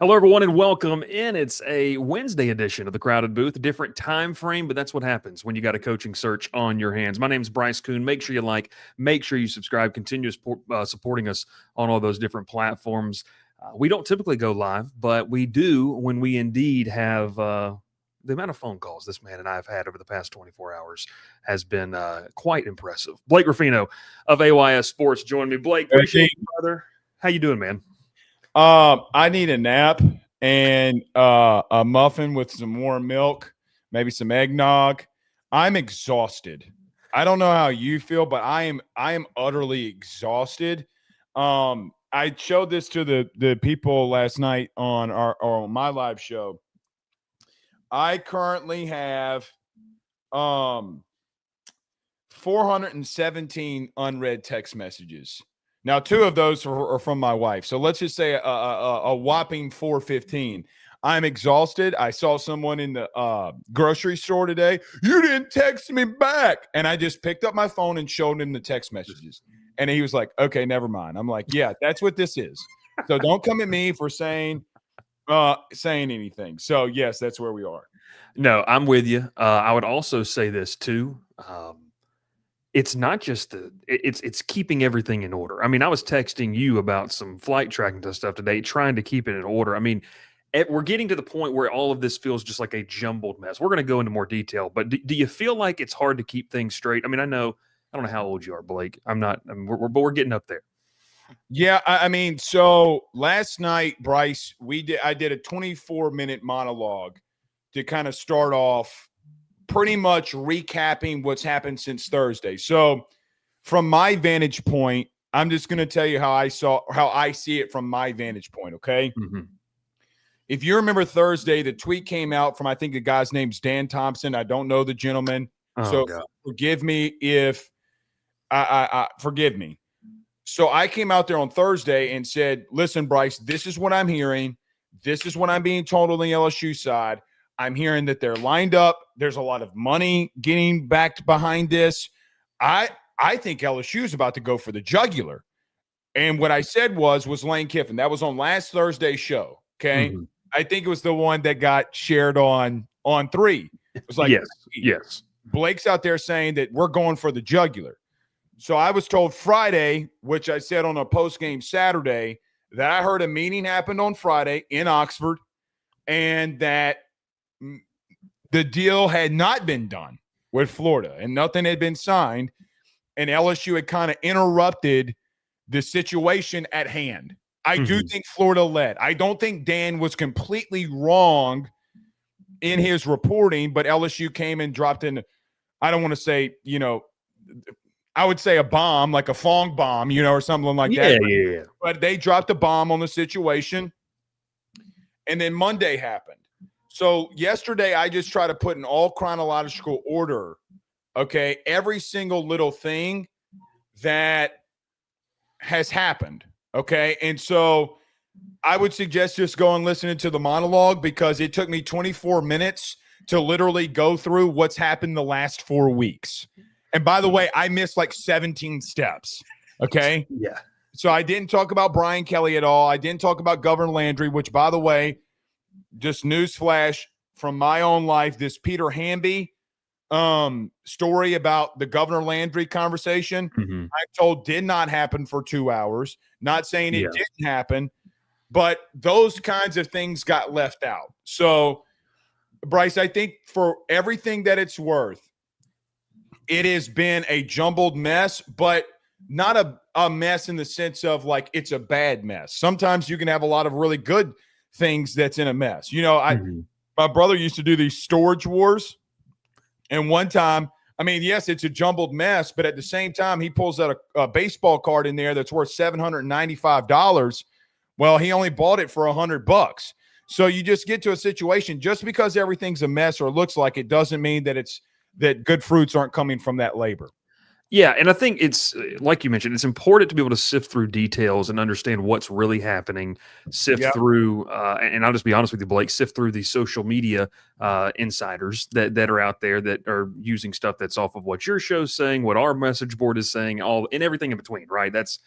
Hello, everyone, and welcome in. It's a Wednesday edition of the Crowded Booth, a different time frame, but that's what happens when you got a coaching search on your hands. My name is Bryce Koon. Make sure you like, make sure you subscribe, continue supporting us on all those different platforms. We don't typically go live, but we do when we indeed have the amount of phone calls this man and I have had over the past 24 hours has been quite impressive. Blake Ruffino of AYS Sports joined me. Blake, appreciate you, brother. How you doing, man? I need a nap and a muffin with some warm milk, maybe some eggnog. I'm exhausted. I don't know how you feel, but I am utterly exhausted. I showed this to the people last night on my live show. I currently have 417 unread text messages. Now, 2 of those are from my wife. So let's just say a whopping 415. I'm exhausted. I saw someone in the grocery store today. You didn't text me back. And I just picked up my phone and showed him the text messages. And he was like, okay, never mind. I'm like, yeah, that's what this is. So don't come at me for saying anything. So, yes, that's where we are. No, I'm with you. I would also say this too. It's not just it's keeping everything in order. I mean, I was texting you about some flight tracking stuff today, trying to keep it in order. I mean, we're getting to the point where all of this feels just like a jumbled mess. We're going to go into more detail, but do you feel like it's hard to keep things straight? I mean, I don't know how old you are, Blake. I'm not, but we're getting up there. Yeah, I mean, so last night, Bryce, I did a 24-minute monologue to kind of start off pretty much recapping what's happened since Thursday. So from my vantage point, I'm just going to tell you how I see it from my vantage point, okay? Mm-hmm. If you remember Thursday, the tweet came out from, I think the guy's name's Dan Thompson. I don't know the gentleman. So forgive me if forgive me. So I came out there on Thursday and said, listen, Bryce, this is what I'm hearing. This is what I'm being told on the LSU side. I'm hearing that they're lined up. There's a lot of money getting backed behind this. I think LSU is about to go for the jugular. And what I said was Lane Kiffin. That was on last Thursday's show, okay? Mm-hmm. I think it was the one that got shared on 3. It was like, yes. Blake's out there saying that we're going for the jugular. So I was told Friday, which I said on a post-game Saturday, that I heard a meeting happened on Friday in Oxford and that the deal had not been done with Florida and nothing had been signed, and LSU had kind of interrupted the situation at hand. I do think Florida led. I don't think Dan was completely wrong in his reporting, but LSU came and dropped in, I don't want to say, I would say a bomb, like a Fong bomb, or something like that. Yeah. But they dropped a bomb on the situation, and then Monday happened. So yesterday, I just try to put in all chronological order, okay, every single little thing that has happened, okay? And so I would suggest just go and listening to the monologue because it took me 24 minutes to literally go through what's happened the last 4 weeks. And by the way, I missed like 17 steps, okay? Yeah. So I didn't talk about Brian Kelly at all. I didn't talk about Governor Landry, which, by the way, just newsflash from my own life, this Peter Hamby story about the Governor Landry conversation, I'm told did not happen for 2 hours. Not saying it didn't happen, but those kinds of things got left out. So, Bryce, I think for everything that it's worth, it has been a jumbled mess, but not a mess in the sense of like it's a bad mess. Sometimes you can have a lot of really good things that's in a mess. My brother used to do these storage wars. And one time, I mean, yes, it's a jumbled mess, but at the same time, he pulls out a baseball card in there that's worth $795. Well, he only bought it for $100. So you just get to a situation, just because everything's a mess or looks like it doesn't mean that good fruits aren't coming from that labor. Yeah, and I think it's, like you mentioned, it's important to be able to sift through details and understand what's really happening, through, and I'll just be honest with you, Blake, sift through these social media insiders that are out there that are using stuff that's off of what your show's saying, what our message board is saying, and everything in between, right? That's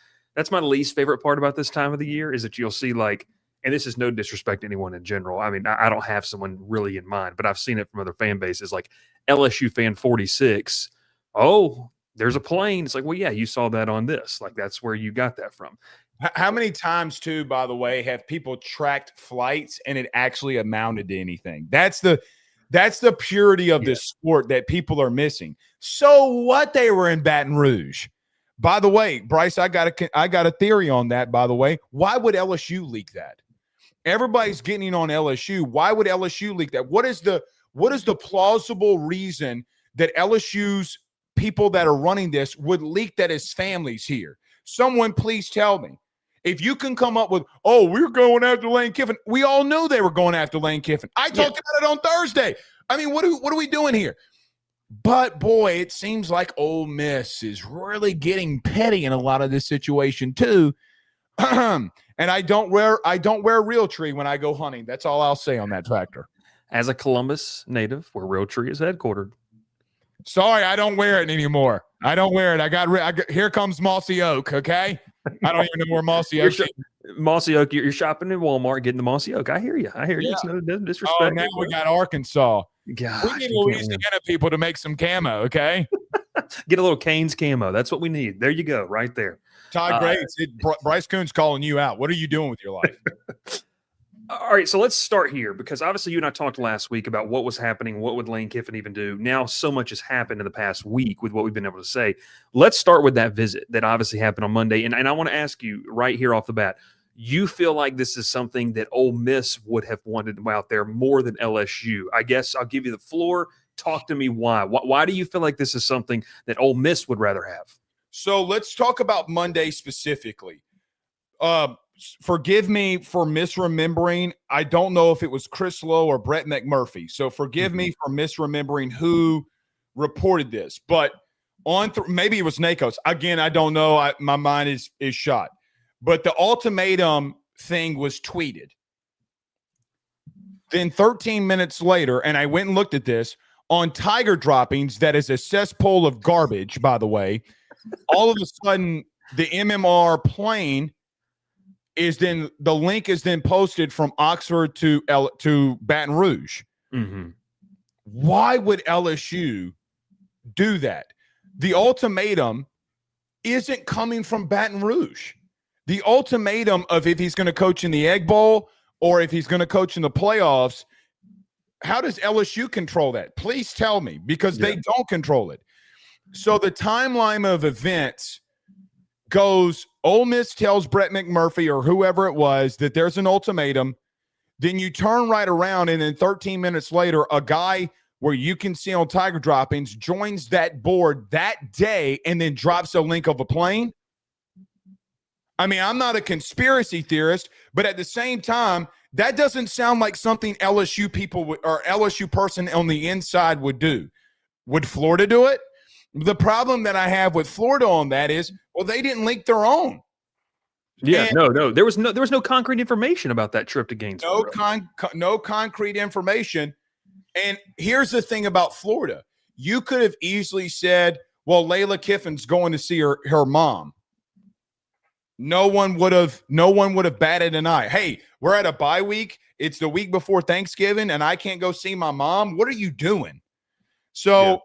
my least favorite part about this time of the year is that you'll see like and this is no disrespect to anyone in general. I mean, I don't have someone really in mind, but I've seen it from other fan bases, like LSU fan 46. Oh, there's a plane. It's like, well, yeah, you saw that on this. Like, that's where you got that from. How many times, too, by the way, have people tracked flights and it actually amounted to anything? That's the purity of this sport that people are missing. So what, they were in Baton Rouge? By the way, Bryce, I got a theory on that, by the way. Why would LSU leak that? Everybody's getting on LSU. Why would LSU leak that? What is the plausible reason that LSU's people that are running this would leak that as families here? Someone please tell me. If you can come up with, oh, we're going after Lane Kiffin. We all knew they were going after Lane Kiffin. I talked about it on Thursday. I mean, what are we doing here? But, boy, it seems like Ole Miss is really getting petty in a lot of this situation, too. And I don't wear Realtree when I go hunting. That's all I'll say on that factor. As a Columbus native, where Realtree is headquartered. Sorry, I don't wear it anymore. I don't wear it. I got here comes Mossy Oak, okay? I don't even know where Mossy Oak is. Mossy Oak, you're shopping in Walmart getting the Mossy Oak. I hear you. It's no disrespect. Oh, now we got Arkansas. Gosh, we need Louisiana people to make some camo, okay? Get a little Canes camo. That's what we need. There you go, right there. Todd Gray, Bryce Koon's calling you out. What are you doing with your life? All right, so let's start here because obviously you and I talked last week about what was happening, what would Lane Kiffin even do. Now so much has happened in the past week with what we've been able to say. Let's start with that visit that obviously happened on Monday. And I want to ask you right here off the bat, you feel like this is something that Ole Miss would have wanted out there more than LSU? I guess I'll give you the floor. Talk to me why. Why do you feel like this is something that Ole Miss would rather have? So let's talk about Monday specifically. Forgive me for misremembering. I don't know if it was Chris Lowe or Brett McMurphy. So forgive me for misremembering who reported this. But maybe it was Nakos. Again, I don't know. My mind is shot. But the ultimatum thing was tweeted. Then 13 minutes later, and I went and looked at this, on Tiger Droppings, that is a cesspool of garbage, by the way, all of a sudden the MMR plane the link is then posted from Oxford to Baton Rouge. Mm-hmm. Why would LSU do that? The ultimatum isn't coming from Baton Rouge. The ultimatum of if he's going to coach in the Egg Bowl or if he's going to coach in the playoffs, how does LSU control that? Please tell me, because they don't control it. So the timeline of events goes, Ole Miss tells Brett McMurphy or whoever it was that there's an ultimatum. Then you turn right around, and then 13 minutes later, a guy where you can see on Tiger Droppings joins that board that day and then drops a link of a plane. I mean, I'm not a conspiracy theorist, but at the same time, that doesn't sound like something LSU people or LSU person on the inside would do. Would Florida do it? The problem that I have with Florida on that is, well, they didn't link their own. Yeah, no. There was no concrete information about that trip to Gainesville. No concrete information. And here's the thing about Florida. You could have easily said, well, Layla Kiffin's going to see her mom. No one would have batted an eye. Hey, we're at a bye week. It's the week before Thanksgiving, and I can't go see my mom. What are you doing? So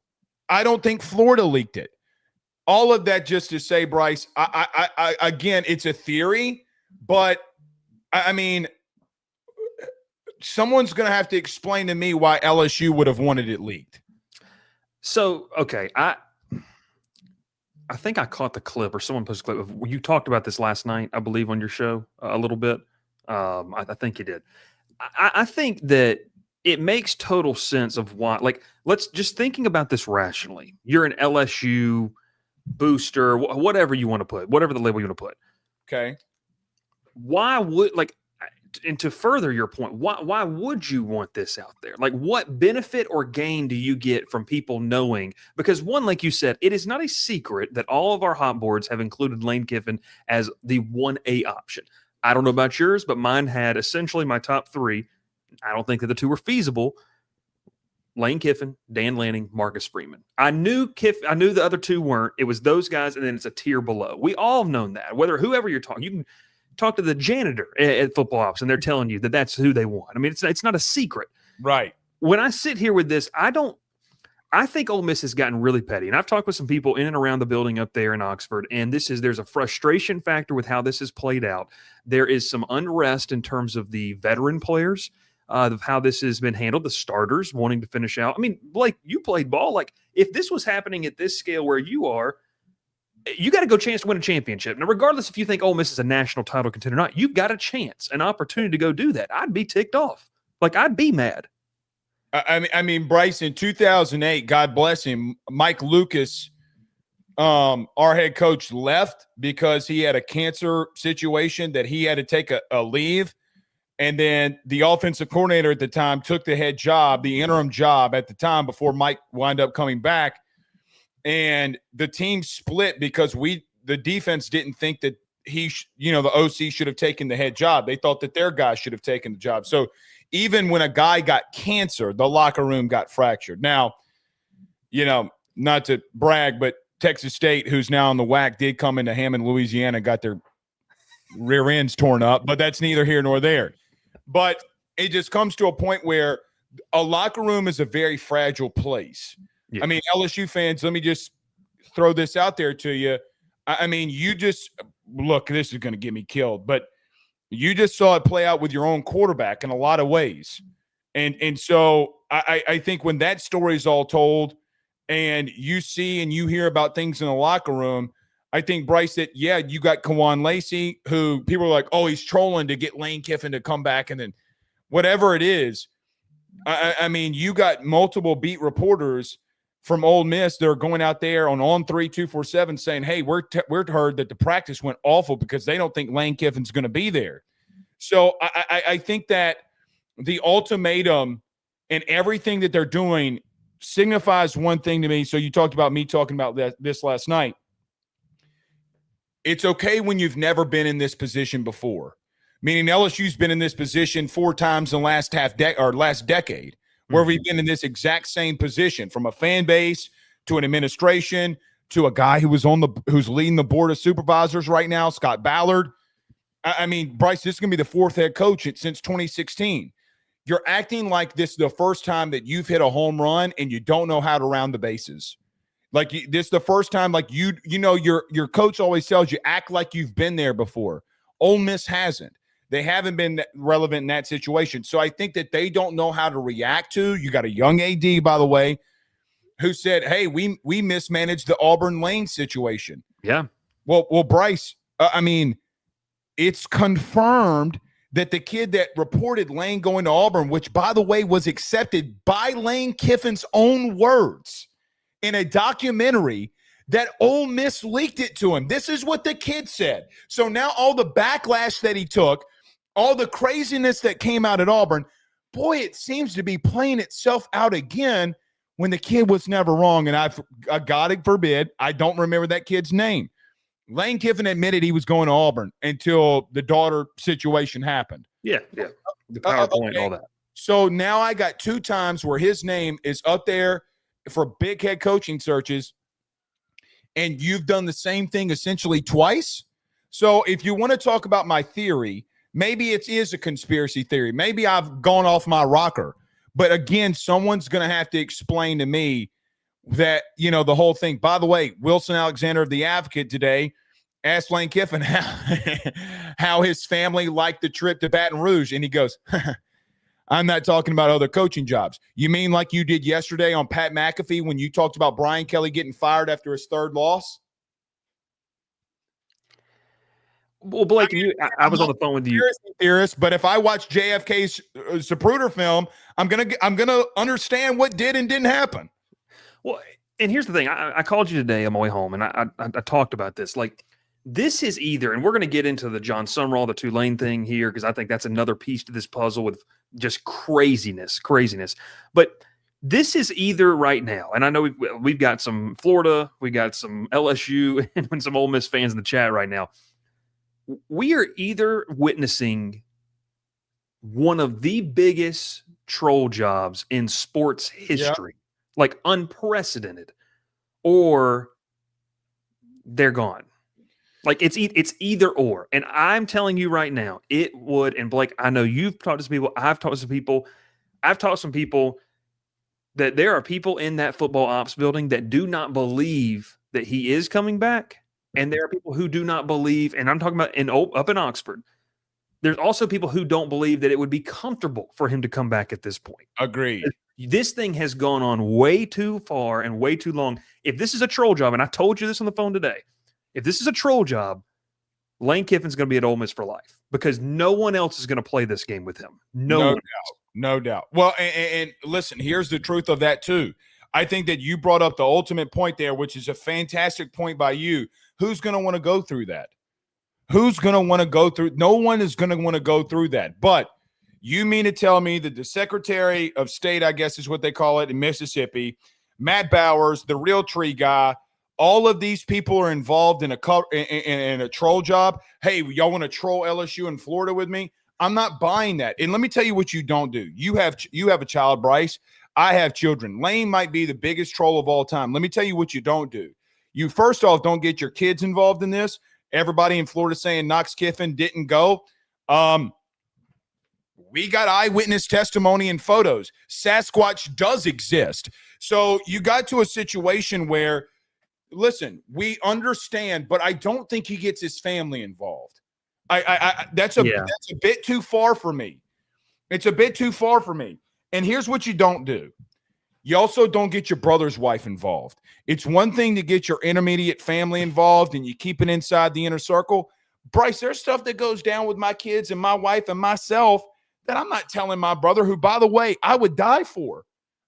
I don't think Florida leaked it. All of that just to say, Bryce, I again, it's a theory, but I mean, someone's going to have to explain to me why LSU would have wanted it leaked. So, okay, I think I caught the clip, or someone posted a clip. You talked about this last night, I believe, on your show a little bit. I think you did. I think that it makes total sense of why. Like, let's just thinking about this rationally. You're an LSU booster, whatever you want to put, whatever the label you want to put. Okay. Why would, like, and to further your point, why would you want this out there? Like, what benefit or gain do you get from people knowing? Because one, like you said, it is not a secret that all of our hot boards have included Lane Kiffin as the 1A option. I don't know about yours, but mine had essentially my top three. I don't think that the two were feasible. Lane Kiffin, Dan Lanning, Marcus Freeman. I knew the other two weren't. It was those guys, and then it's a tier below. We all have known that. Whether whoever you're talking, you can talk to the janitor at football ops, and they're telling you that that's who they want. I mean, it's not a secret. Right. When I sit here with this, I think Ole Miss has gotten really petty. And I've talked with some people in and around the building up there in Oxford, and there's a frustration factor with how this has played out. There is some unrest in terms of the veteran players, of how this has been handled, the starters wanting to finish out. I mean, Blake, you played ball. Like, if this was happening at this scale where you are, you got a chance to win a championship. Now, regardless if you think Ole Miss is a national title contender or not, you've got a chance, an opportunity to go do that. I'd be ticked off. Like, I'd be mad. I mean, Bryce, in 2008, God bless him, Mike Lucas, our head coach, left because he had a cancer situation that he had to take a leave. And then the offensive coordinator at the time took the head job, the interim job at the time before Mike wound up coming back. And the team split because the defense didn't think that the OC should have taken the head job. They thought that their guy should have taken the job. So even when a guy got cancer, the locker room got fractured. Now, not to brag, but Texas State, who's now on the WAC, did come into Hammond, Louisiana, got their rear ends torn up, but that's neither here nor there. But it just comes to a point where a locker room is a very fragile place. Yeah. I mean, LSU fans, let me just throw this out there to you. I mean, you just look, this is going to get me killed, but you just saw it play out with your own quarterback in a lot of ways. And so I think when that story is all told and you see and you hear about things in the locker room, I think, Bryce, that, yeah, you got Kawan Lacey, who people are like, oh, he's trolling to get Lane Kiffin to come back. And then whatever it is, I mean, you got multiple beat reporters from Ole Miss that are going out there on 3-247 saying, hey, we're heard that the practice went awful because they don't think Lane Kiffin's going to be there. So I think that the ultimatum and everything that they're doing signifies one thing to me. So you talked about me talking about this last night. It's okay when you've never been in this position before, meaning LSU's been in this position 4 times in the last decade, where we've been in this exact same position, from a fan base to an administration to a guy who's leading the board of supervisors right now, Scott Ballard. I mean, Bryce, this is going to be the 4th head coach since 2016. You're acting like this is the first time that you've hit a home run and you don't know how to round the bases. Like, this is the first time, like, your coach always tells you, act like you've been there before. Ole Miss hasn't. They haven't been relevant in that situation. So I think that they don't know how to react to. You got a young AD, by the way, who said, hey, we mismanaged the Auburn Lane situation. Yeah. Well, Bryce, I mean, it's confirmed that the kid that reported Lane going to Auburn, which, by the way, was accepted by Lane Kiffin's own words in a documentary, that Ole Miss leaked it to him. This is what the kid said. So now all the backlash that he took, all the craziness that came out at Auburn, boy, it seems to be playing itself out again when the kid was never wrong. And God forbid, I don't remember that kid's name. Lane Kiffin admitted he was going to Auburn until the daughter situation happened. Yeah. The PowerPoint and all that. So now I got 2 times where his name is up there for big head coaching searches, and you've done the same thing essentially twice. So if you want to talk about my theory, maybe it is a conspiracy theory. Maybe I've gone off my rocker. But again, someone's going to have to explain to me that, the whole thing. By the way, Wilson Alexander of The Advocate today asked Lane Kiffin how his family liked the trip to Baton Rouge. And he goes, I'm not talking about other coaching jobs. You mean like you did yesterday on Pat McAfee when you talked about Brian Kelly getting fired after his 3rd loss? Well, Blake, I was on the phone with you. Theorist, but if I watch JFK's Zapruder film, I'm gonna understand what did and didn't happen. Well, and here's the thing. I called you today on my way home, and I talked about this. Like, this is either, and we're going to get into the John Sumrall, the Tulane thing here, because I think that's another piece to this puzzle with just craziness. But this is either right now, and I know we've got some Florida, we got some LSU, and some Ole Miss fans in the chat right now. We are either witnessing one of the biggest troll jobs in sports history, like unprecedented, or they're gone. Like it's either or. And I'm telling you right now, it would. And Blake, I know you've talked to some people. I've talked to some people. I've taught some people that there are people in that football ops building that do not believe that he is coming back. And there are people who do not believe, and I'm talking about up in Oxford. There's also people who don't believe that it would be comfortable for him to come back at this point. Agreed. This thing has gone on way too far and way too long. If this is a troll job, and I told you this on the phone today, if this is a troll job, Lane Kiffin's going to be at Ole Miss for life because no one else is going to play this game with him. No doubt. No doubt. Well, and listen, here's the truth of that too. I think that you brought up the ultimate point there, which is a fantastic point by you. Who's going to want to go through that? Who's going to want to go through? No one is going to want to go through that. But you mean to tell me that the Secretary of State, I guess is what they call it in Mississippi, Matt Bowers, the real tree guy, all of these people are involved in a troll job. Hey, y'all want to troll LSU in Florida with me? I'm not buying that. And let me tell you what you don't do. You have a child, Bryce. I have children. Lane might be the biggest troll of all time. Let me tell you what you don't do. You first off don't get your kids involved in this. Everybody in Florida saying Knox Kiffin didn't go. We got eyewitness testimony and photos. Sasquatch does exist. So you got to a situation where, listen, we understand, but I don't think he gets his family involved. That's a bit too far for me. It's a bit too far for me. And here's what you don't do. You also don't get your brother's wife involved. It's one thing to get your intermediate family involved and you keep it inside the inner circle. Bryce, there's stuff that goes down with my kids and my wife and myself that I'm not telling my brother, who, by the way, I would die for.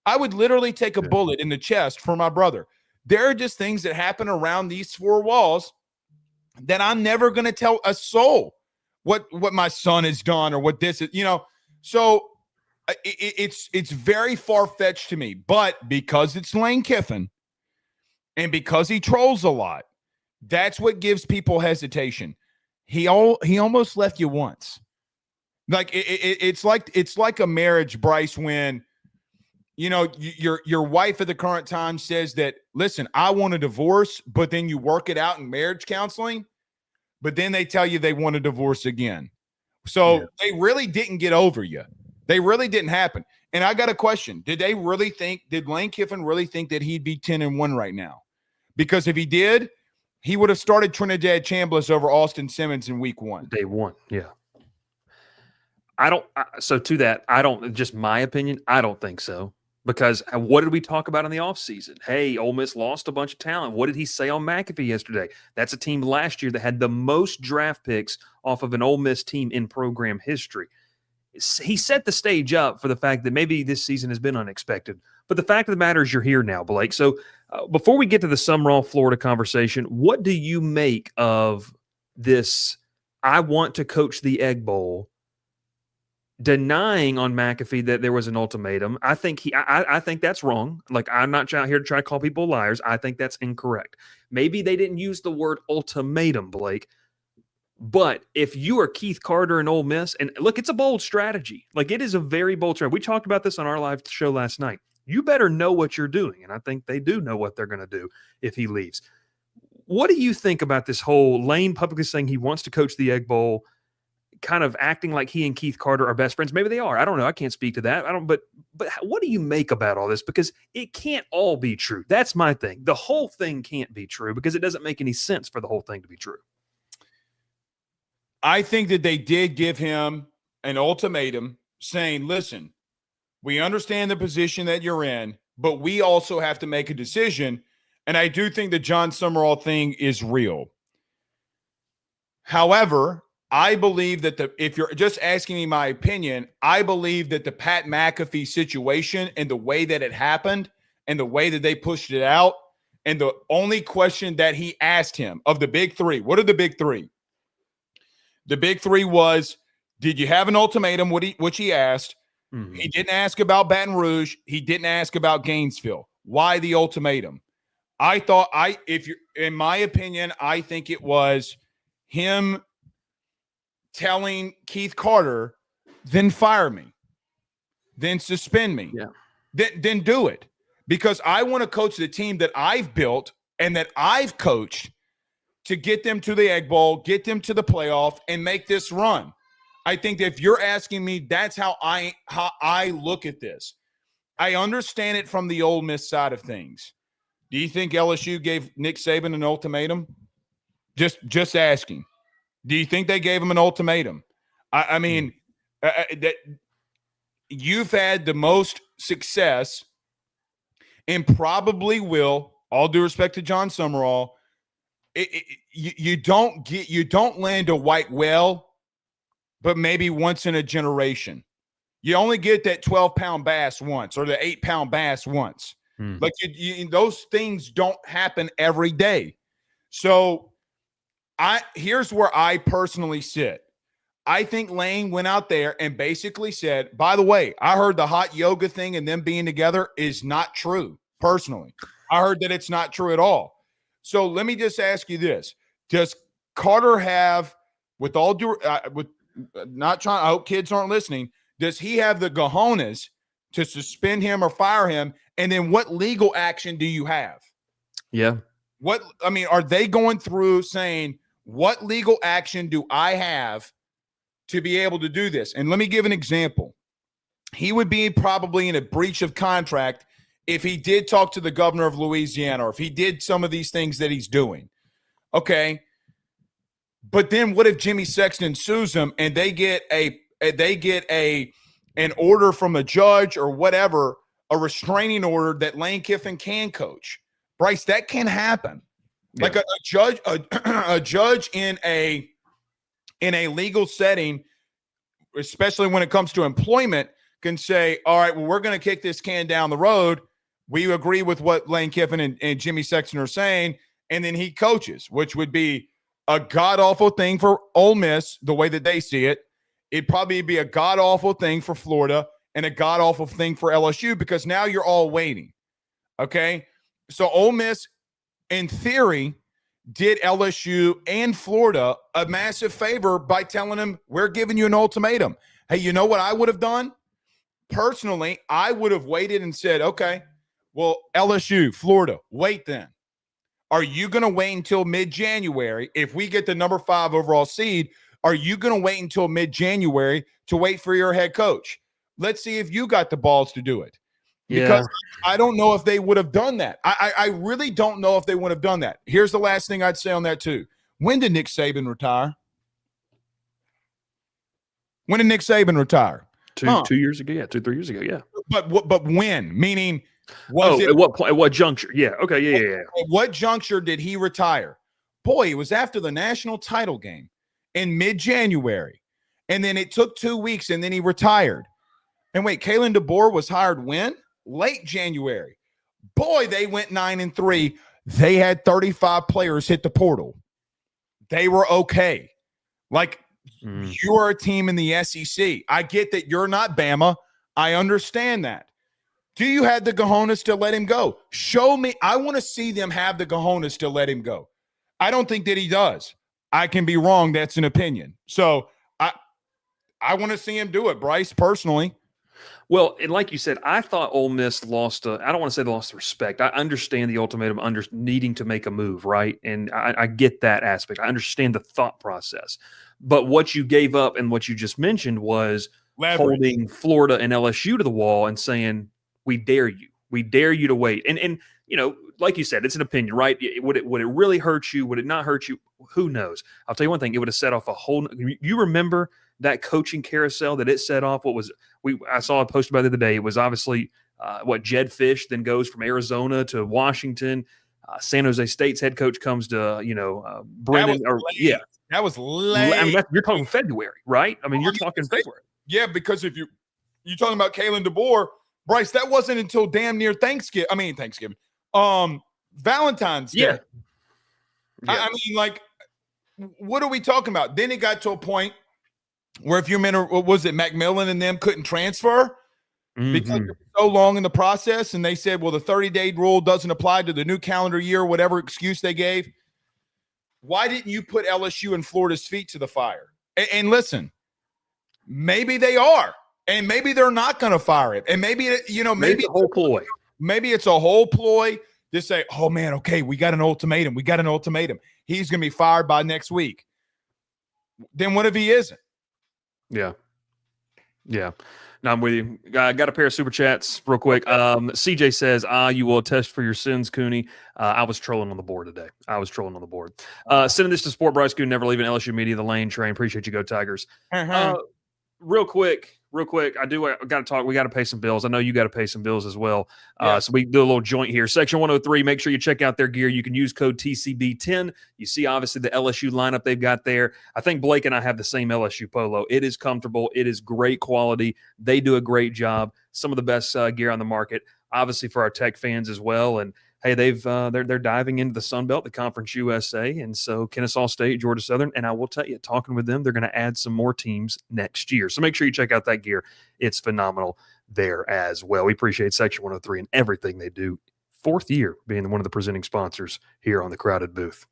I would literally take a bullet in the chest for my brother. There are just things that happen around these four walls that I'm never going to tell a soul what my son has done or what this is, So it's very far-fetched to me, but because it's Lane Kiffin and because he trolls a lot, that's what gives people hesitation. He almost left you once. Like it's like a marriage, Bryce, when your wife at the current time says that, listen, I want a divorce, but then you work it out in marriage counseling, but then they tell you they want a divorce again. So they really didn't get over you. They really didn't happen. And I got a question. Did Lane Kiffin really think that he'd be 10-1 right now? Because if he did, he would have started Trinidad Chambliss over Austin Simmons in week 1. Day 1, yeah. Just my opinion, I don't think so. Because what did we talk about in the offseason? Hey, Ole Miss lost a bunch of talent. What did he say on McAfee yesterday? That's a team last year that had the most draft picks off of an Ole Miss team in program history. He set the stage up for the fact that maybe this season has been unexpected. But the fact of the matter is you're here now, Blake. So before we get to the Sumrall, Florida conversation, what do you make of this I want to coach the Egg Bowl, denying on McAfee that there was an ultimatum? I think I think that's wrong. Like, I'm not out here to try to call people liars. I think that's incorrect. Maybe they didn't use the word ultimatum, Blake. But if you are Keith Carter and Ole Miss, and look, it's a bold strategy. Like, it is a very bold strategy. We talked about this on our live show last night. You better know what you're doing. And I think they do know what they're going to do if he leaves. What do you think about this whole Lane publicly saying he wants to coach the Egg Bowl, kind of acting like he and Keith Carter are best friends? Maybe they are. I don't know. I can't speak to that. But what do you make about all this? Because it can't all be true. That's my thing. The whole thing can't be true because it doesn't make any sense for the whole thing to be true. I think that they did give him an ultimatum saying, listen, we understand the position that you're in, but we also have to make a decision. And I do think the John Sumrall thing is real. However, I believe that if you're just asking me my opinion, I believe that the Pat McAfee situation and the way that it happened and the way that they pushed it out, and the only question that he asked him of the big three, what are the big three? The big three was, did you have an ultimatum, which he asked. Mm-hmm. He didn't ask about Baton Rouge. He didn't ask about Gainesville. Why the ultimatum? In my opinion, I think it was him telling Keith Carter, then fire me, then suspend me, then do it. Because I want to coach the team that I've built and that I've coached to get them to the Egg Bowl, get them to the playoff, and make this run. I think that if you're asking me, that's how I look at this. I understand it from the Ole Miss side of things. Do you think LSU gave Nick Saban an ultimatum? Just asking. Do you think they gave him an ultimatum? I mean, that you've had the most success and probably will, all due respect to John Sumrall, you don't land a white whale, but maybe once in a generation. You only get that 12-pound bass once or the 8-pound bass once. Like those things don't happen every day. So here's where I personally sit. I think Lane went out there and basically said, by the way, I heard the hot yoga thing and them being together is not true. Personally, I heard that it's not true at all. So let me just ask you this. Does Carter have, with all due, with not trying, I hope kids aren't listening, does he have the cojones to suspend him or fire him? And then what legal action do you have? Yeah. Are they going through saying, what legal action do I have to be able to do this? And let me give an example. He would be probably in a breach of contract if he did talk to the governor of Louisiana or if he did some of these things that he's doing. Okay. But then what if Jimmy Sexton sues him and they get an order from a judge or whatever, a restraining order that Lane Kiffin can coach? Bryce, that can happen. Yeah. Like a judge in a legal setting, especially when it comes to employment, can say, all right, well, we're going to kick this can down the road. We agree with what Lane Kiffin and Jimmy Sexton are saying, and then he coaches, which would be a god-awful thing for Ole Miss, the way that they see it. It'd probably be a god-awful thing for Florida and a god-awful thing for LSU because now you're all waiting, okay? So Ole Miss, in theory, did LSU and Florida a massive favor by telling them, we're giving you an ultimatum. Hey, you know what I would have done? Personally, I would have waited and said, okay, well, LSU, Florida, wait then. Are you going to wait until mid-January? If we get the number 5 overall seed, are you going to wait until mid-January to wait for your head coach? Let's see if you got the balls to do it. Because I don't know if they would have done that. I really don't know if they would have done that. Here's the last thing I'd say on that too. When did Nick Saban retire? When did Nick Saban retire? 2 years ago. Yeah, 3 years ago. Yeah. But when? Meaning, at what point? At what juncture? Yeah. Okay. Yeah. At what juncture did he retire? Boy, it was after the national title game in mid-January, and then it took 2 weeks, and then he retired. And wait, Kalen DeBoer was hired when? Late January. Boy, they went 9-3. They had 35 players hit the portal. They were okay. Like, you're a team in the SEC. I get that you're not Bama. I understand that. Do you have the cojones to let him go? Show me. I want to see them have the cojones to let him go. I don't think that he does. I can be wrong. That's an opinion. So I want to see him do it, Bryce, personally. Well, and like you said, I thought Ole Miss lost I don't want to say they lost respect. I understand the ultimatum needing to make a move, right? And I get that aspect. I understand the thought process. But what you gave up and what you just mentioned was holding Florida and LSU to the wall and saying, we dare you. We dare you to wait. And you know, like you said, it's an opinion, right? Would it really hurt you? Would it not hurt you? Who knows? I'll tell you one thing. It would have set off a whole – you remember that coaching carousel that it set off? I saw a post about it the other day. It was obviously Jed Fish then goes from Arizona to Washington. San Jose State's head coach comes to, Brennan. That was late. I mean, you're talking February, right? I mean, you're talking February. Yeah, because if you're talking about Kalen DeBoer, Bryce, that wasn't until damn near Thanksgiving. Valentine's Day. Yeah. I mean, like, what are we talking about? Then it got to a point where if you remember, what was it, Macmillan and them couldn't transfer because it was so long in the process, and they said, well, the 30-day rule doesn't apply to the new calendar year, whatever excuse they gave. Why didn't you put LSU and Florida's feet to the fire? And listen, maybe they are, and maybe they're not going to fire it, and maybe it's a whole ploy. Maybe it's a whole ploy They say, oh, man, okay, we got an ultimatum. We got an ultimatum. He's going to be fired by next week. Then what if he isn't? Yeah. Yeah. No, I'm with you. I got a pair of super chats real quick. CJ says, you will attest for your sins, Cooney. I was trolling on the board today. Sending this to Sport Bryce Koon, never leaving LSU media, the Lane train. Appreciate you, go Tigers. Real quick. I got to talk. We got to pay some bills. I know you got to pay some bills as well. So we do a little joint here. Section 103, make sure you check out their gear. You can use code TCB10. You see, obviously, the LSU lineup they've got there. I think Blake and I have the same LSU polo. It is comfortable. It is great quality. They do a great job. Some of the best gear on the market, obviously, for our Tech fans as well. And hey, they're diving into the Sun Belt, the Conference USA, and so Kennesaw State, Georgia Southern, and I will tell you, talking with them, they're going to add some more teams next year. So make sure you check out that gear. It's phenomenal there as well. We appreciate Section 103 and everything they do. 4th year being one of the presenting sponsors here on the Crowded Booth.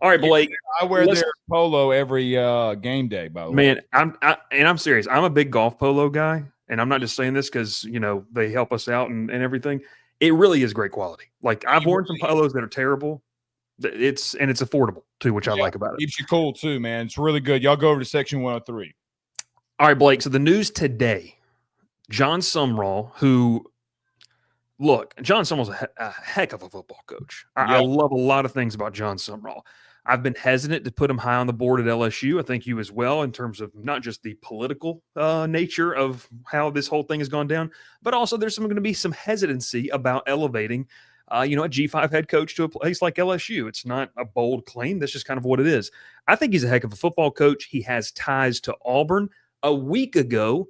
All right, Blake. I wear their polo every game day, by the way. Man, I'm serious. I'm a big golf polo guy, and I'm not just saying this because, they help us out and everything. It really is great quality. Like, I've worn some polos that are terrible. It's affordable too, which I like about it. Keeps you cool too, man. It's really good. Y'all go over to Section 103. All right, Blake. So the news today, John Sumrall, John Sumrall's a heck of a football coach. I love a lot of things about John Sumrall. I've been hesitant to put him high on the board at LSU. I think you as well, in terms of not just the political nature of how this whole thing has gone down, but also there's going to be some hesitancy about elevating, a G5 head coach to a place like LSU. It's not a bold claim. That's just kind of what it is. I think he's a heck of a football coach. He has ties to Auburn. A week ago,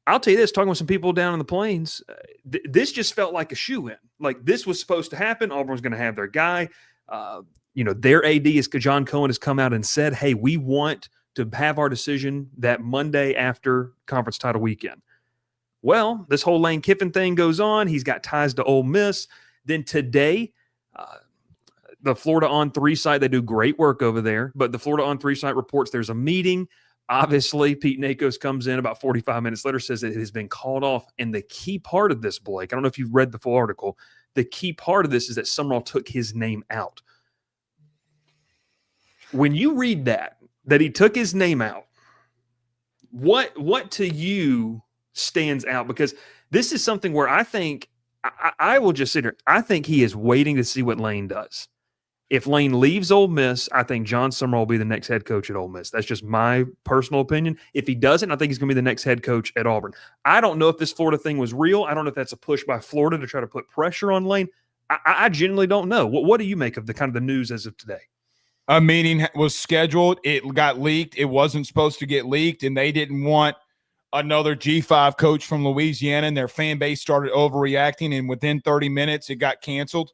I'll tell you this, talking with some people down in the plains, this just felt like a shoe-in. Like, this was supposed to happen. Auburn was going to have their guy. Their AD is John Cohen has come out and said, hey, we want to have our decision that Monday after conference title weekend. Well, this whole Lane Kiffin thing goes on. He's got ties to Ole Miss. Then today, the Florida On 3 site, they do great work over there, but the Florida On 3 site reports there's a meeting. Obviously, Pete Nakos comes in about 45 minutes later, says that it has been called off. And the key part of this, Blake, I don't know if you've read the full article, the key part of this is that Sumrall took his name out. When you read that he took his name out, what to you stands out? Because this is something where I think I will just sit here. I think he is waiting to see what Lane does. If Lane leaves Ole Miss, I think John Sumrall will be the next head coach at Ole Miss. That's just my personal opinion. If he doesn't, I think he's going to be the next head coach at Auburn. I don't know if this Florida thing was real. I don't know if that's a push by Florida to try to put pressure on Lane. I genuinely don't know. What do you make of the kind of the news as of today? A meeting was scheduled. It got leaked. It wasn't supposed to get leaked, and they didn't want another G5 coach from Louisiana, and their fan base started overreacting, and within 30 minutes, it got canceled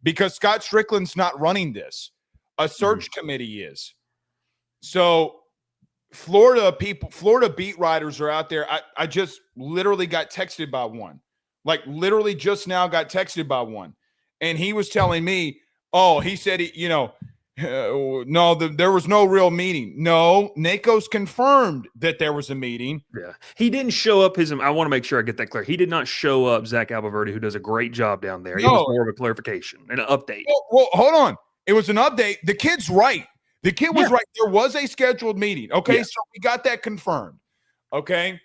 because Scott Strickland's not running this. A search committee is. So Florida beat writers are out there. I just literally got texted by one. Like, literally just now got texted by one. And he was telling me, he said, no, there was no real meeting. No, Nakos confirmed that there was a meeting. Yeah. He didn't show up I want to make sure I get that clear. He did not show up Zach Albaverdi, who does a great job down there. No. It was more of a clarification and an update. Well, hold on. It was an update. The kid's right. The kid was right. There was a scheduled meeting. Okay, so we got that confirmed. Okay.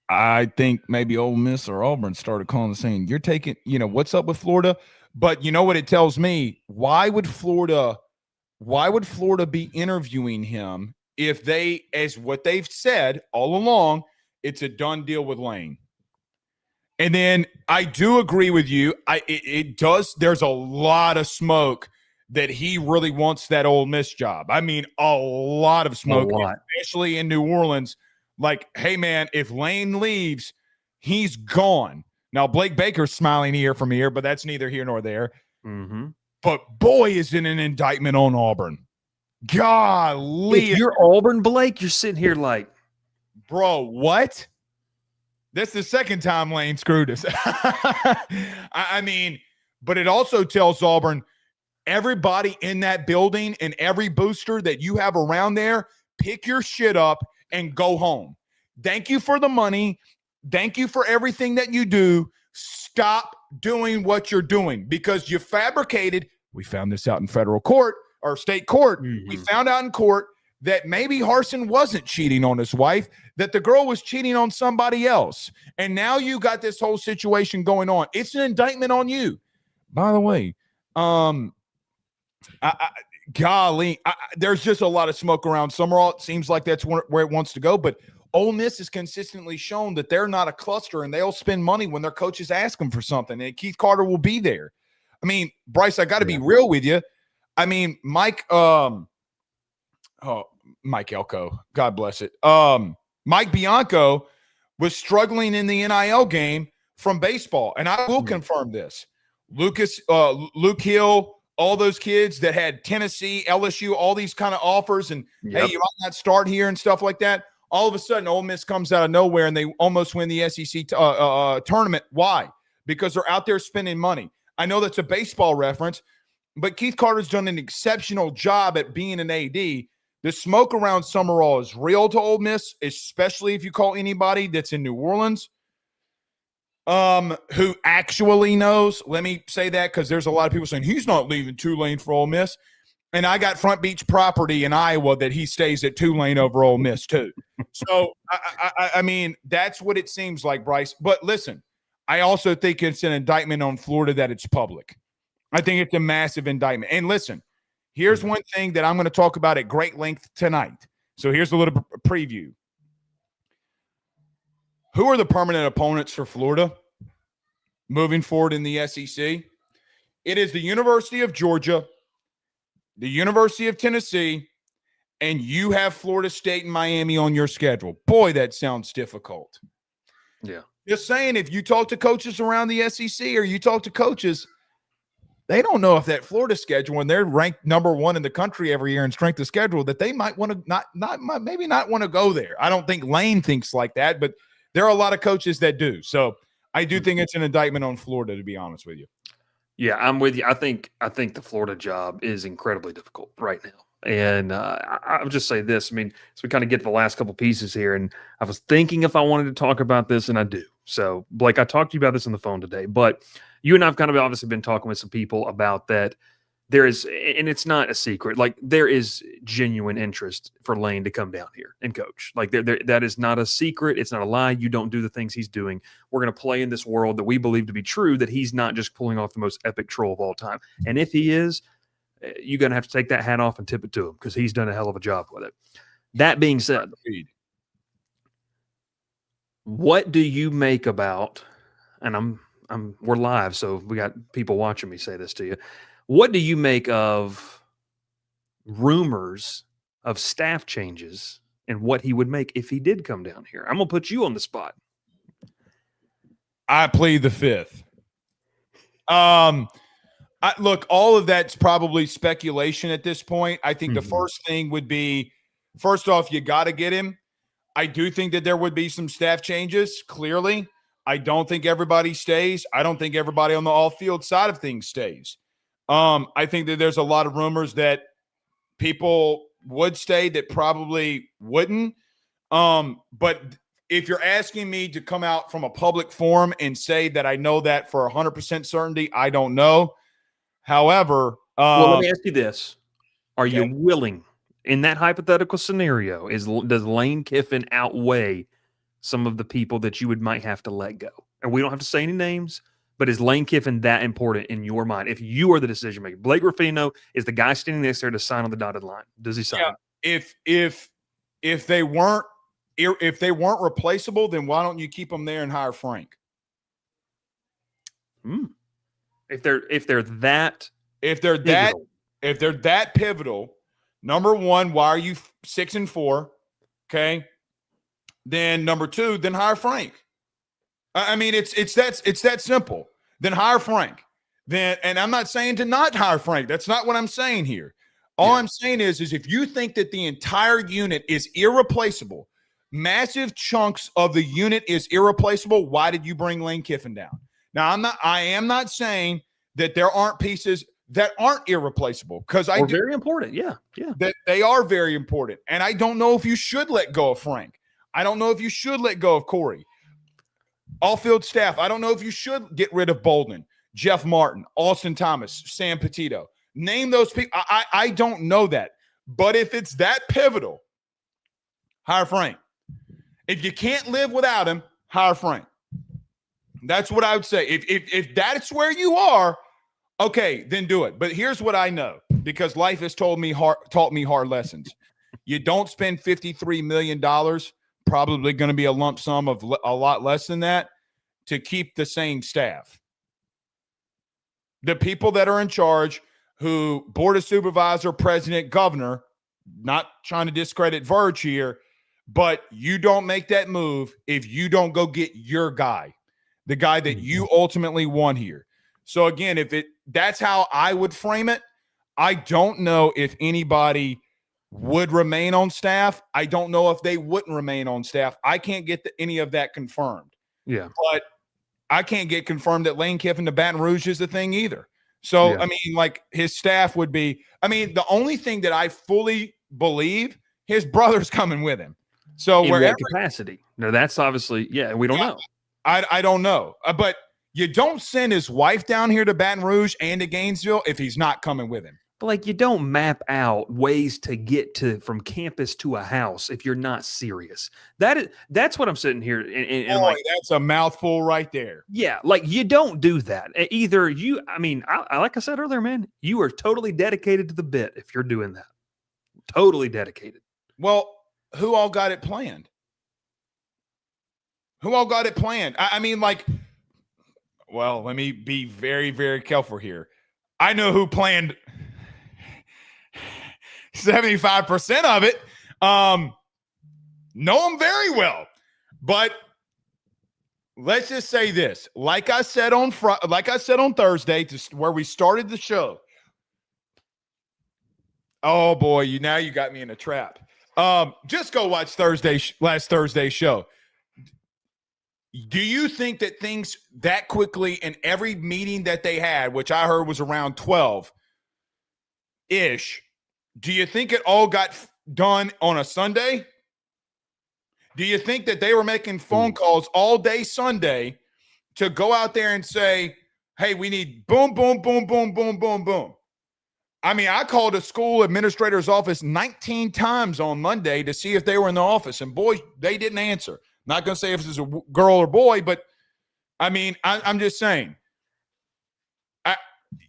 I think maybe Ole Miss or Auburn started calling and saying, you're taking, what's up with Florida? But you know what it tells me? Why would Florida be interviewing him if they, as what they've said all along, it's a done deal with Lane? And then I do agree with you. It does. There's a lot of smoke that he really wants that Ole Miss job. I mean, a lot of smoke, especially in New Orleans. Like, hey, man, if Lane leaves, he's gone. Now, Blake Baker's smiling ear from ear, but that's neither here nor there. Mm-hmm. But boy, is it an indictment on Auburn. Golly. If you're Auburn, Blake, you're sitting here like, bro, what? That's the second time Lane screwed us. I mean, but it also tells Auburn, everybody in that building and every booster that you have around there, pick your shit up and go home. Thank you for the money. Thank you for everything that you do. Stop doing what you're doing because you fabricated. We found this out in federal court or state court. Mm-hmm. We found out in court that maybe Harsin wasn't cheating on his wife, that the girl was cheating on somebody else. And now you got this whole situation going on. It's an indictment on you. By the way, there's just a lot of smoke around Sumrall. It seems like that's where it wants to go, but Ole Miss has consistently shown that they're not a cluster and they'll spend money when their coaches ask them for something, and Keith Carter will be there. I mean, Bryce, I got to be real with you. I mean, Mike Elko, God bless it. Mike Bianco was struggling in the NIL game from baseball, and I will confirm this. Luke Hill, all those kids that had Tennessee, LSU, all these kind of offers, and hey, you might not start here and stuff like that. All of a sudden, Ole Miss comes out of nowhere and they almost win the SEC tournament. Why? Because they're out there spending money. I know that's a baseball reference, but Keith Carter's done an exceptional job at being an AD. The smoke around Sumrall is real to Ole Miss, especially if you call anybody that's in New Orleans who actually knows. Let me say that because there's a lot of people saying he's not leaving Tulane for Ole Miss. And I got Front Beach property in Iowa that he stays at Tulane over Ole Miss too. So, I mean, that's what it seems like, Bryce. But listen, I also think it's an indictment on Florida that it's public. I think it's a massive indictment. And listen, here's one thing that I'm going to talk about at great length tonight. So here's a little preview. Who are the permanent opponents for Florida moving forward in the SEC? It is the University of Georgia, the University of Tennessee, and you have Florida State and Miami on your schedule. Boy, that sounds difficult. Yeah. Just saying, if you talk to coaches around the SEC or you talk to coaches, they don't know if that Florida schedule, when they're ranked number one in the country every year in strength of schedule, that they might want to maybe not want to go there. I don't think Lane thinks like that, but there are a lot of coaches that do. So I do think it's an indictment on Florida, to be honest with you. Yeah, I'm with you. I think the Florida job is incredibly difficult right now. And I'll just say this. I mean, so we kind of get to the last couple pieces here, and I was thinking if I wanted to talk about this, and I do. So, Blake, I talked to you about this on the phone today, but you and I have kind of obviously been talking with some people about that. There is, and it's not a secret, like there is genuine interest for Lane to come down here and coach. Like that is not a secret. It's not a lie. You don't do the things he's doing. We're going to play in this world that we believe to be true, that he's not just pulling off the most epic troll of all time. And if he is, you're going to have to take that hat off and tip it to him because he's done a hell of a job with it. That being said, what do you make about, and we're live, so we got people watching me say this to you. What do you make of rumors of staff changes and what he would make if he did come down here? I'm going to put you on the spot. I plead the fifth. Look, all of that's probably speculation at this point. I think the first thing would be, first off, you got to get him. I do think that there would be some staff changes, clearly. I don't think everybody stays. I don't think everybody on the off-field side of things stays. I think that there's a lot of rumors that people would stay that probably wouldn't. But if you're asking me to come out from a public forum and say that I know that for 100% certainty, I don't know. However, well, let me ask you this. Are you willing, in that hypothetical scenario, does Lane Kiffin outweigh some of the people that you might have to let go? And we don't have to say any names, but is Lane Kiffin that important in your mind? If you are the decision maker, Blake Ruffino is the guy standing next there to sign on the dotted line. Does he sign? Yeah. If they weren't replaceable, then why don't you keep them there and hire Frank? If they're that pivotal, number one, why are you 6-4? Okay. Then number two, then hire Frank. I mean, it's that simple. Then hire Frank. And I'm not saying to not hire Frank. That's not what I'm saying here. All I'm saying is if you think that the entire unit is irreplaceable, massive chunks of the unit is irreplaceable, why did you bring Lane Kiffin down? Now, I am not saying that there aren't pieces that aren't irreplaceable, because very important. Yeah. That they are very important. And I don't know if you should let go of Frank. I don't know if you should let go of Corey. All-field staff. I don't know if you should get rid of Bolden, Jeff Martin, Austin Thomas, Sam Petito. Name those people. I don't know that. But if it's that pivotal, hire Frank. If you can't live without him, hire Frank. That's what I would say. If that's where you are, okay, then do it. But here's what I know, because life has taught me hard lessons. You don't spend $53 million, probably going to be a lump sum of a lot less than that, to keep the same staff. The people that are in charge, who board of supervisor, president, governor, not trying to discredit Verge here, but you don't make that move if you don't go get your guy, the guy that you ultimately want here. So again, that's how I would frame it. I don't know if anybody would remain on staff. I don't know if they wouldn't remain on staff. I can't get any of that confirmed. Yeah. But I can't get confirmed that Lane Kiffin to Baton Rouge is the thing either. So, Yeah. I mean, like, his staff would be – I mean, the only thing that I fully believe, his brother's coming with him. So in wherever what capacity? No, that's obviously, we don't know. I don't know. But you don't send his wife down here to Baton Rouge and to Gainesville if he's not coming with him. But like, you don't map out ways to get from campus to a house if you're not serious. That's what I'm sitting here and Boy, like, that's a mouthful right there. Yeah, like, you don't do that. Either I like I said earlier, man, you are totally dedicated to the bit if you're doing that. Totally dedicated. Well, who all got it planned? I mean, like, well, let me be very, very careful here. I know who planned 75% of it. Know them very well. But let's just say this. Like I said on Thursday, where we started the show. Oh boy, now you got me in a trap. Just go watch last Thursday's show. Do you think that things that quickly in every meeting that they had, which I heard was around 12-ish, do you think it all got done on a Sunday? Do you think that they were making phone calls all day Sunday to go out there and say, hey, we need boom, boom, boom, boom, boom, boom, boom? I mean, I called a school administrator's office 19 times on Monday to see if they were in the office, and boy, they didn't answer. Not going to say if it's a girl or boy, but I mean, I'm just saying,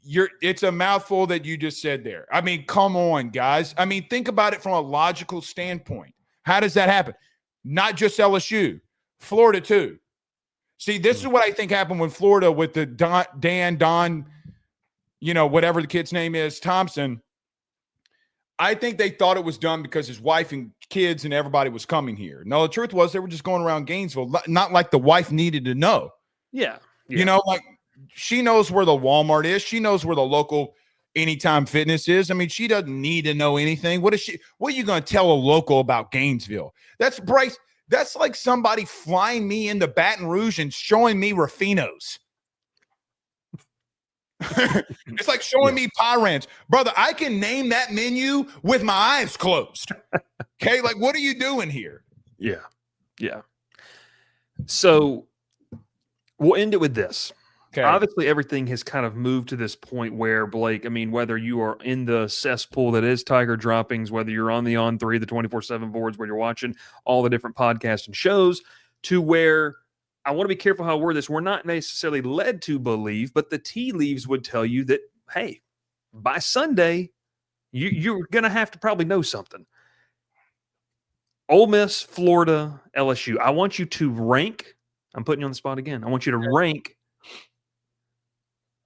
it's a mouthful that you just said there. I mean, come on, guys. I mean, think about it from a logical standpoint. How does that happen? Not just LSU, Florida too. See, this is what I think happened when Florida with the Don, whatever the kid's name is, Thompson. I think they thought it was done because his wife and kids and everybody was coming here. No, the truth was they were just going around Gainesville, not like the wife needed to know. Yeah. Like, she knows where the Walmart is. She knows where the local Anytime Fitness is. I mean, she doesn't need to know anything. What are you going to tell a local about Gainesville? That's Bryce. That's like somebody flying me into Baton Rouge and showing me Ruffino's. It's like showing me Pie Ranch. Brother, I can name that menu with my eyes closed. Okay? Like, what are you doing here? Yeah. Yeah. So we'll end it with this. Okay. Obviously, everything has kind of moved to this point where, Blake, I mean, whether you are in the cesspool that is Tiger Droppings, whether you're on the On3, the 24/7 boards, where you're watching all the different podcasts and shows, to where I want to be careful how I word this. We're not necessarily led to believe, but the tea leaves would tell you that, hey, by Sunday, you're going to have to probably know something. Ole Miss, Florida, LSU. I want you to rank. I'm putting you on the spot again. I want you to rank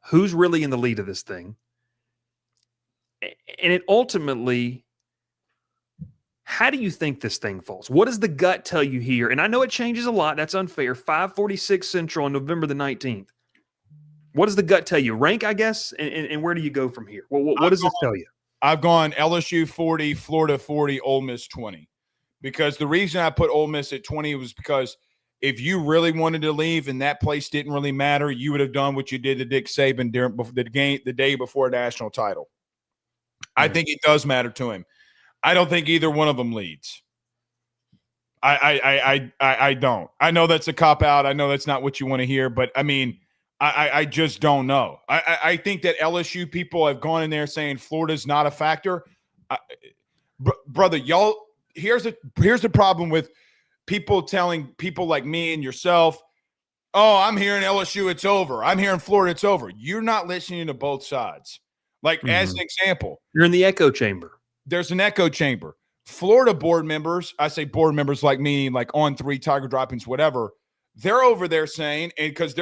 who's really in the lead of this thing. And it ultimately, how do you think this thing falls? What does the gut tell you here? And I know it changes a lot. That's unfair. 5:46 Central on November the 19th. What does the gut tell you? Rank, I guess, and where do you go from here? What does this tell you? I've gone LSU 40, Florida 40, Ole Miss 20. Because the reason I put Ole Miss at 20 was because if you really wanted to leave and that place didn't really matter, you would have done what you did to Dick Saban during the day before a national title. I think it does matter to him. I don't think either one of them leads. I don't. I know that's a cop out. I know that's not what you want to hear, but I mean, I just don't know. I think that LSU people have gone in there saying Florida's not a factor. Brother, y'all, here's the problem with people telling people like me and yourself, oh, I'm here in LSU, it's over. I'm here in Florida, it's over. You're not listening to both sides. Like, as an example, you're in the echo chamber. There's an echo chamber. Florida board members, I say board members like me, like On Three, Tiger Droppings, whatever, they're over there saying, and because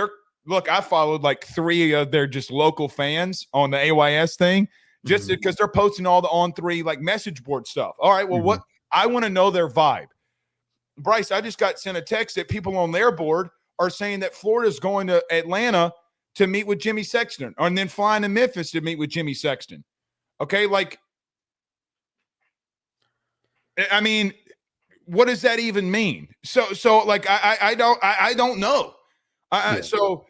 look, I followed like 3 of their just local fans on the AYS thing, just because they're posting all the On Three like message board stuff. All right, well, what I want to know their vibe. Bryce, I just got sent a text that people on their board are saying that Florida's going to Atlanta to meet with Jimmy Sexton, and then flying to Memphis to meet with Jimmy Sexton. Okay, like, I mean, what does that even mean? So like, I don't know. So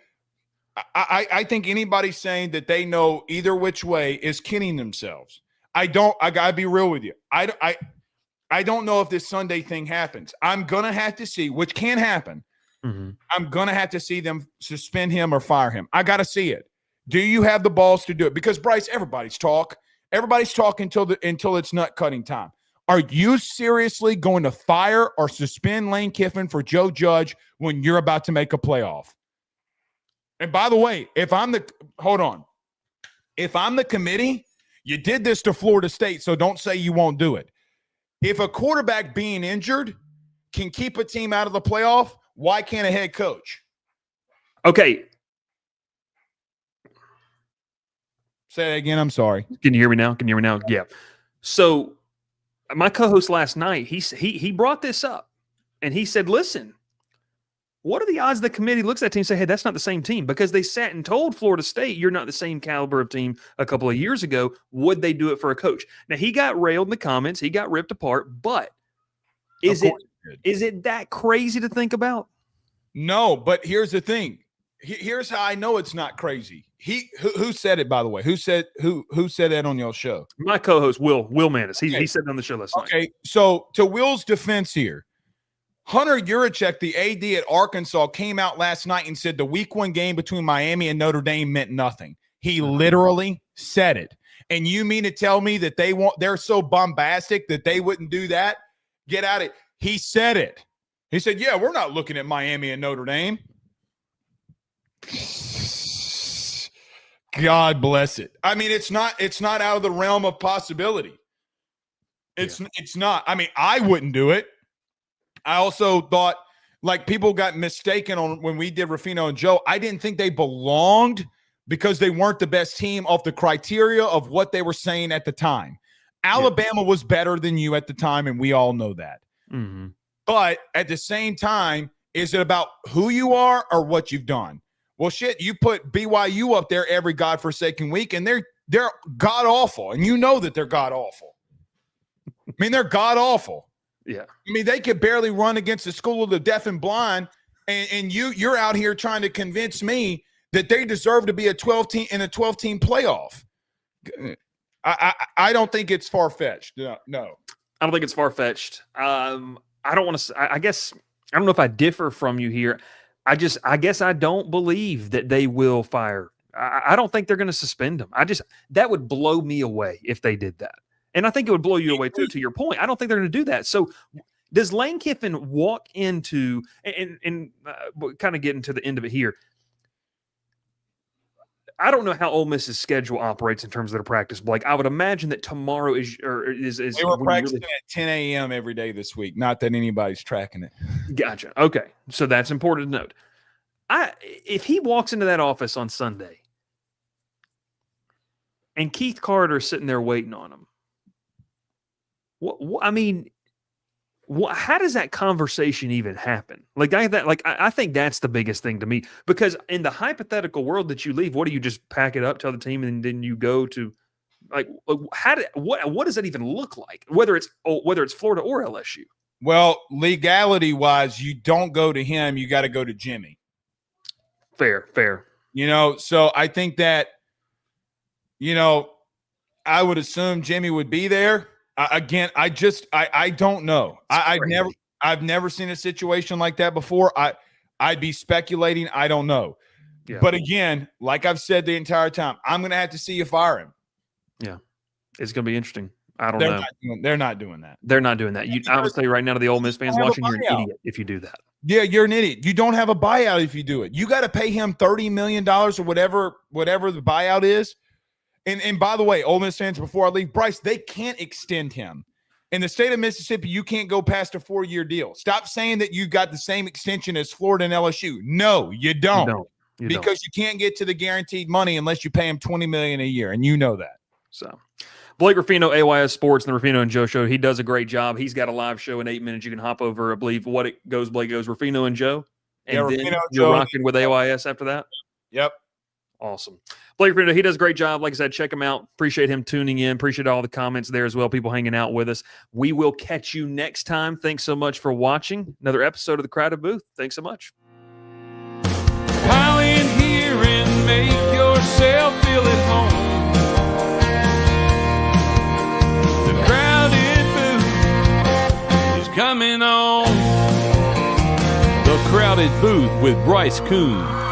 I think anybody saying that they know either which way is kidding themselves. I gotta be real with you. I don't know if this Sunday thing happens. I'm gonna have to see, which can happen. I'm gonna have to see them suspend him or fire him. I gotta see it. Do you have the balls to do it? Because Bryce, everybody's talking until it's nut cutting time. Are you seriously going to fire or suspend Lane Kiffin for Joe Judge when you're about to make a playoff? And by the way, if I'm the committee, you did this to Florida State, so don't say you won't do it. If a quarterback being injured can keep a team out of the playoff, why can't a head coach? Okay. Say that again. I'm sorry. Can you hear me now? Yeah. So my co-host last night, he brought this up, and he said, listen, what are the odds the committee looks at that team and say, hey, that's not the same team? Because they sat and told Florida State, you're not the same caliber of team a couple of years ago. Would they do it for a coach? Now, he got railed in the comments. He got ripped apart. But is it that crazy to think about? No, but here's the thing. Here's how I know it's not crazy. Who said it, by the way? Who said that on your show? My co-host, Will Manis. He said it on the show last night. Okay, so to Will's defense here, Hunter Yurachek, the AD at Arkansas, came out last night and said the week 1 game between Miami and Notre Dame meant nothing. He literally said it. And you mean to tell me that they're so bombastic that they wouldn't do that? Get out of it. He said it. He said, yeah, we're not looking at Miami and Notre Dame. God bless it. I mean, it's not out of the realm of possibility. It's not. I mean, I wouldn't do it. I also thought, like, people got mistaken on when we did Ruffino and Joe. I didn't think they belonged because they weren't the best team off the criteria of what they were saying at the time. Alabama was better than you at the time, and we all know that. But at the same time, is it about who you are or what you've done? Well, shit, you put BYU up there every godforsaken week, and they're god-awful, and you know that they're god-awful. I mean, they're god-awful. Yeah. I mean, they could barely run against the school of the deaf and blind, and you're out here trying to convince me that they deserve to be a 12-team playoff. I don't think it's far-fetched. No. I don't think it's far-fetched. I don't want to – I guess – I don't know if I differ from you here. I guess I don't believe that they will fire. I don't think they're going to suspend them. That would blow me away if they did that. And I think it would blow you away too, to your point. I don't think they're going to do that. So does Lane Kiffin walk into and kind of getting to the end of it here? I don't know how Ole Miss's schedule operates in terms of their practice, Blake. I would imagine that tomorrow is they were practicing at 10 a.m. every day this week. Not that anybody's tracking it. Gotcha. Okay, so that's important to note. If he walks into that office on Sunday and Keith Carter's sitting there waiting on him, how does that conversation even happen? I think that's the biggest thing to me, because in the hypothetical world that you leave, what do you just pack it up, tell the team, and then you go to what does that even look like? Whether it's Florida or LSU. Well, legality wise, you don't go to him. You got to go to Jimmy. Fair. So I think that, I would assume Jimmy would be there. Again, I don't know. I've never seen a situation like that before. I'd be speculating. I don't know. Yeah. But again, like I've said the entire time, I'm going to have to see you fire him. Yeah. It's going to be interesting. I don't know. They're not doing that. They're not doing that. I would say right now to the Ole Miss fans watching, you're an idiot if you do that. Yeah, you're an idiot. You don't have a buyout if you do it. You got to pay him $30 million or whatever the buyout is. And by the way, Ole Miss fans, before I leave, Bryce, they can't extend him. In the state of Mississippi, you can't go past a 4-year deal. Stop saying that you got the same extension as Florida and LSU. No, you don't. Because you can't get to the guaranteed money unless you pay him $20 million a year, and you know that. So, Blake Ruffino, AYS Sports, and the Ruffino and Joe Show. He does a great job. He's got a live show in 8 minutes. You can hop over, I believe, What It Goes, Blake Goes, Ruffino and Joe. And then Ruffino, you're Joe, rocking with AYS after that? Yep. Awesome. Blake Ruffino, he does a great job. Like I said, check him out. Appreciate him tuning in. Appreciate all the comments there as well, people hanging out with us. We will catch you next time. Thanks so much for watching another episode of The Crowded Booth. Thanks so much. Pile in here and make yourself feel at home. The Crowded Booth is coming on. The Crowded Booth with Bryce Koon.